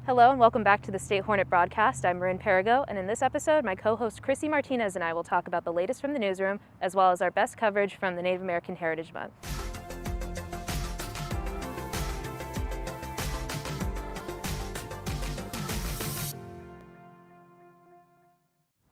Hello and welcome back to the State Hornet broadcast. I'm Marin Perigo, and in this episode, my co-host Chrissy Martinez and I will talk about the latest from the newsroom, as well as our best coverage from the Native American Heritage Month.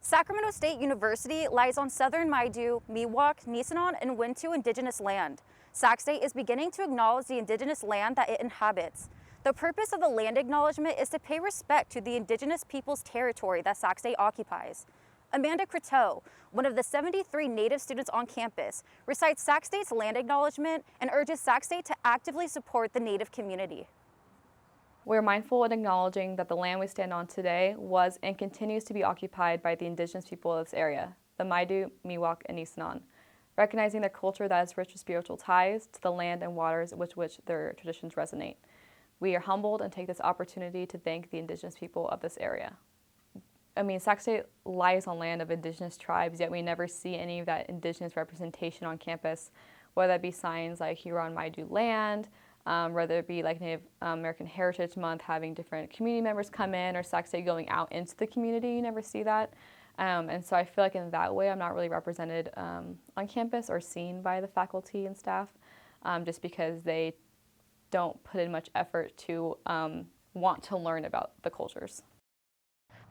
Sacramento State University lies on southern Maidu, Miwok, Nisenan, and Wintu Indigenous land. Sac State is beginning to acknowledge the Indigenous land that it inhabits. The purpose of the land acknowledgement is to pay respect to the Indigenous people's territory that Sac State occupies. Amanda Croteau, one of the 73 Native students on campus, recites Sac State's land acknowledgement and urges Sac State to actively support the Native community. We're mindful in acknowledging that the land we stand on today was and continues to be occupied by the Indigenous people of this area, the Maidu, Miwok, and Nisenan, recognizing their culture that is rich with spiritual ties to the land and waters with which their traditions resonate. We are humbled and take this opportunity to thank the Indigenous people of this area. Sac State lies on land of Indigenous tribes, yet we never see any of that Indigenous representation on campus, whether that be signs like Huron Maidu land, whether it be like Native American Heritage Month, having different community members come in, or Sac State going out into the community. You never see that. And so I feel like in that way I'm not really represented on campus or seen by the faculty and staff, just because they don't put in much effort to want to learn about the cultures.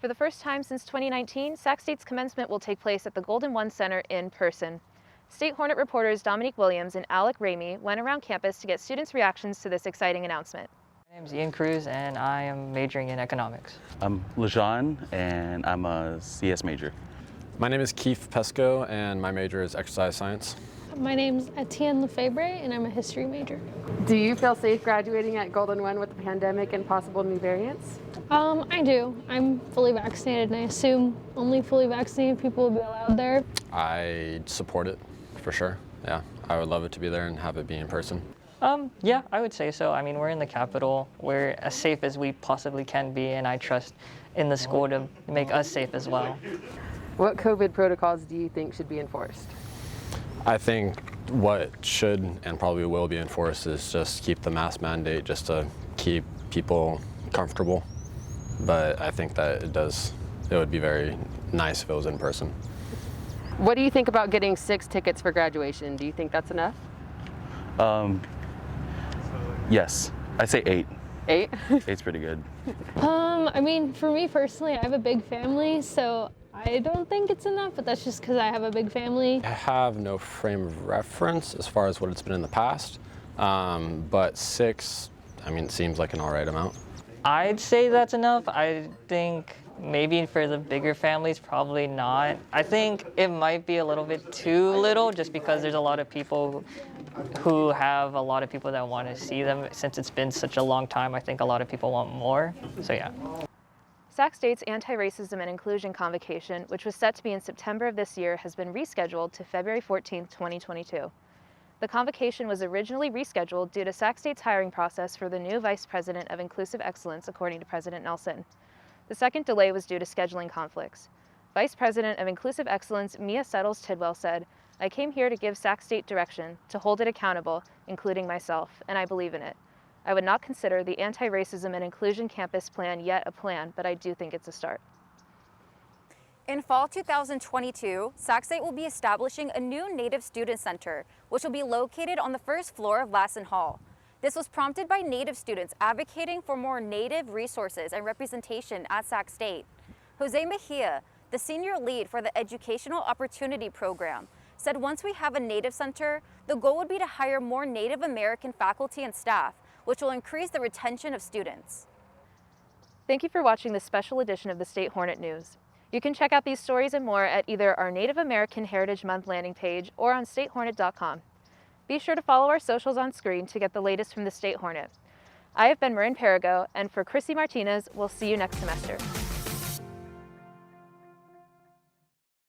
For the first time since 2019, Sac State's commencement will take place at the Golden One Center in person. State Hornet reporters Dominique Williams and Alec Ramey went around campus to get students' reactions to this exciting announcement. My name is Ian Cruz and I am majoring in economics. I'm Lejean and I'm a CS major. My name is Keith Pesco and my major is exercise science. My name's Etienne Lefebvre and I'm a history major. Do you feel safe graduating at Golden One with the pandemic and possible new variants? I do. I'm fully vaccinated and I assume only fully vaccinated people will be allowed there. I support it for sure. Yeah, I would love it to be there and have it be in person. Yeah, I would say so. We're in the Capitol. We're as safe as we possibly can be, and I trust in the school to make us safe as well. What COVID protocols do you think should be enforced? I think what should and probably will be enforced is just keep the mask mandate just to keep people comfortable. But I think that it would be very nice if it was in person. What do you think about getting 6 tickets for graduation? Do you think that's enough? Yes, I say 8. 8? 8's pretty good. For me personally, I have a big family, so I don't think it's enough, but that's just because I have a big family. I have no frame of reference as far as what it's been in the past, but 6, seems like an all right amount. I'd say that's enough. I think maybe for the bigger families, probably not. I think it might be a little bit too little just because there's a lot of people who have a lot of people that want to see them. Since it's been such a long time, I think a lot of people want more, so yeah. Sac State's Antiracism and Inclusion Convocation, which was set to be in September of this year, has been rescheduled to February 14, 2022. The convocation was originally rescheduled due to Sac State's hiring process for the new Vice President of Inclusive Excellence, according to President Nelson. The second delay was due to scheduling conflicts. Vice President of Inclusive Excellence Mia Settles Tidwell said, "I came here to give Sac State direction, to hold it accountable, including myself, and I believe in it. I would not consider the Antiracism and Inclusion Campus plan yet a plan, but I do think it's a start." In fall 2022, Sac State will be establishing a new Native Student Center, which will be located on the first floor of Lassen Hall. This was prompted by Native students advocating for more Native resources and representation at Sac State. Jose Mejia, the senior lead for the Educational Opportunity Program, said once we have a Native Center, the goal would be to hire more Native American faculty and staff, which will increase the retention of students. Thank you for watching this special edition of the State Hornet News. You can check out these stories and more at either our Native American Heritage Month landing page or on statehornet.com. Be sure to follow our socials on screen to get the latest from the State Hornet. I have been Marin Perigo, and for Chrissy Martinez, we'll see you next semester.